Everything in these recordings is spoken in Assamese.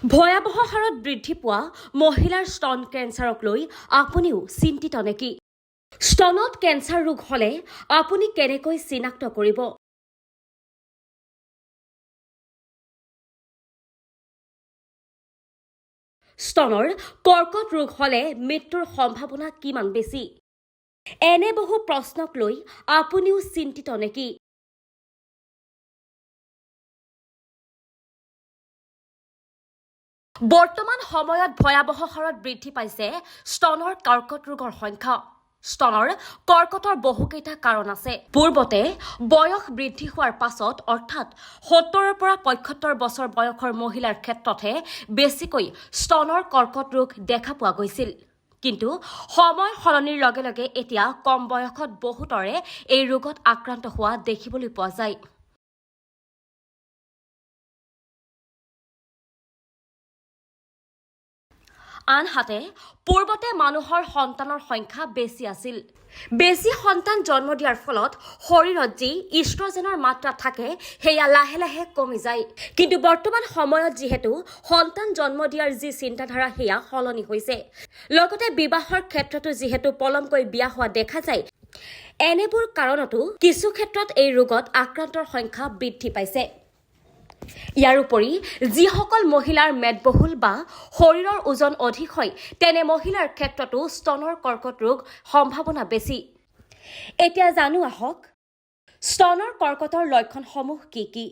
ভয়াবহ হাৰত বৃদ্ধি পোৱা মহিলাৰ স্তন কেঞ্চাৰক লৈ আপুনিও চিন্তিত নেকি? স্তনত কেঞ্চাৰ ৰোগ হলে আপুনি কেনেকৈ চিনাক্ত কৰিব? স্তনৰ কৰ্কট ৰোগ হলে মৃত্যুৰ সম্ভাৱনা কিমান বেছি? এনে বহু প্ৰশ্নক লৈ আপুনিও চিন্তিত নেকি? বৰ্তমান সময়ত ভয়াবহ হাৰত বৃদ্ধি পাইছে স্তনৰ কৰ্কট ৰোগৰ সংখ্যা। স্তনৰ কৰ্কটৰ বহুকেইটা কাৰণ আছে। পূৰ্বতে বয়স বৃদ্ধি হোৱাৰ পাছত অৰ্থাৎ ৭০ৰ পৰা ৭৫ বছৰ বয়সৰ মহিলাৰ ক্ষেত্ৰতহে বেছিকৈ স্তনৰ কৰ্কট ৰোগ দেখা পোৱা গৈছিল। কিন্তু সময় সলনিৰ লগে লগে এতিয়া কম বয়সত বহুতৰে এই ৰোগত আক্ৰান্ত হোৱা দেখিবলৈ পোৱা যায়। আনহাতে পূৰ্বতে মানুহৰ সন্তানৰ সংখ্যা বেছি আছিল। বেছি সন্তান জন্ম দিয়াৰ ফলত শৰীৰত যি ইষ্ট্ৰজেনৰ মাত্ৰা থাকে সেয়া লাহে লাহে কমি যায়। কিন্তু বৰ্তমান সময়ত যিহেতু সন্তান জন্ম দিয়াৰ যি চিন্তাধাৰা সেয়া সলনি হৈছে, লগতে বিবাহৰ ক্ষেত্ৰতো যিহেতু পলমকৈ বিয়া হোৱা দেখা যায়, এনেবোৰ কাৰণতো কিছু ক্ষেত্ৰত এই ৰোগত আক্ৰান্তৰ সংখ্যা বৃদ্ধি পাইছে। ইয়াৰ উপৰি যিসকল মহিলাৰ মেদবহুল বা শৰীৰৰ ওজন অধিক হয় তেনে মহিলাৰ ক্ষেত্ৰতো স্তনৰ কৰ্কট ৰোগ সম্ভাৱনা বেছি। এতিয়া জানো আহক স্তনৰ কৰ্কটৰ লক্ষণসমূহ কি কি?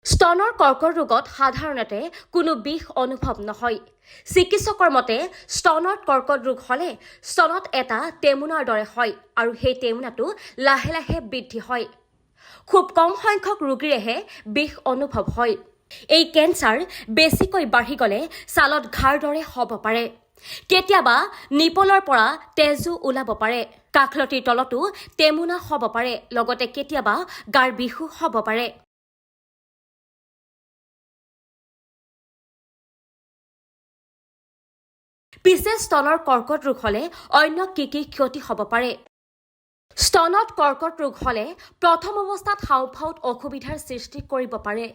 স্তনৰ কৰ্কট ৰোগত সাধাৰণতে কোনো বিষ অনুভৱ নহয়। চিকিৎসকৰ মতে স্তনত কৰ্কট ৰোগ হলে স্তনত এটা টেমুনাৰ দৰে হয় আৰু সেই টেমুনাটো লাহে লাহে বৃদ্ধি হয়। খুব কম সংখ্যক ৰোগীৰেহে বিষ অনুভৱ হয়। এই কেঞ্চাৰ বেছিকৈ বাঢ়ি গলে ছালত ঘাঁৰ দৰে হ'ব পাৰে। কেতিয়াবা নিপলৰ পৰা তেজো ওলাব পাৰে। কাষলতিৰ তলতো টেমুনা হ'ব পাৰে। লগতে কেতিয়াবা গাৰ বিষো হ'ব পাৰে। পিছে স্তনৰ কৰ্কট ৰোগ হলে অন্য কি কি ক্ষতি হ'ব পাৰে? স্তনত কৰ্কট ৰোগ হলে প্ৰথম অৱস্থাত হাওঁফাওঁত অসুবিধাৰ সৃষ্টি কৰিব পাৰে।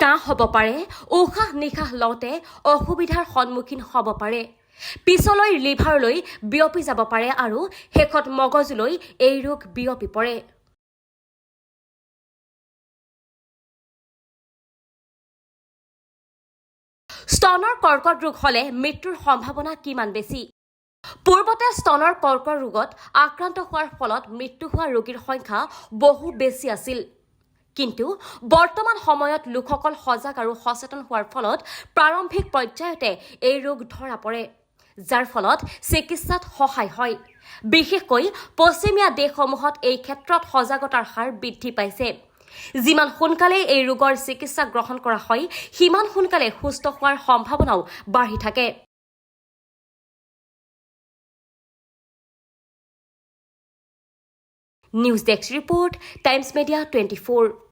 কাহ হ'ব পাৰে, উশাহ নিশাহ লওঁতে অসুবিধাৰ সন্মুখীন হ'ব পাৰে। পিছলৈ লিভাৰলৈ বিয়পি যাব পাৰে আৰু শেষত মগজুলৈ এই ৰোগ বিয়পি পৰে। স্তনৰ কৰ্কট ৰোগ হলে মৃত্যুৰ সম্ভাৱনা কিমান বেছি? পূৰ্বতে স্তনৰ কৰ্কট ৰোগত আক্ৰান্ত হোৱাৰ ফলত মৃত্যু হোৱা ৰোগীৰ সংখ্যা বহু বেছি আছিল। কিন্তু বৰ্তমান সময়ত লোকসকল সজাগ আৰু সচেতন হোৱাৰ ফলত প্ৰাৰম্ভিক পৰ্যায়তে এই ৰোগ ধৰা পৰে, যাৰ ফলত চিকিৎসাত সহায় হয়। বিশেষকৈ পশ্চিমীয়া দেশসমূহত এই ক্ষেত্ৰত সজাগতাৰ হাৰ বৃদ্ধি পাইছে। যিমান সোনকালে এই ৰোগৰ চিকিৎসা গ্ৰহণ কৰা হয় সিমান সোনকালে সুস্থ হোৱাৰ সম্ভাৱনাও বাঢ়ি থাকে। News desk report, times media 24।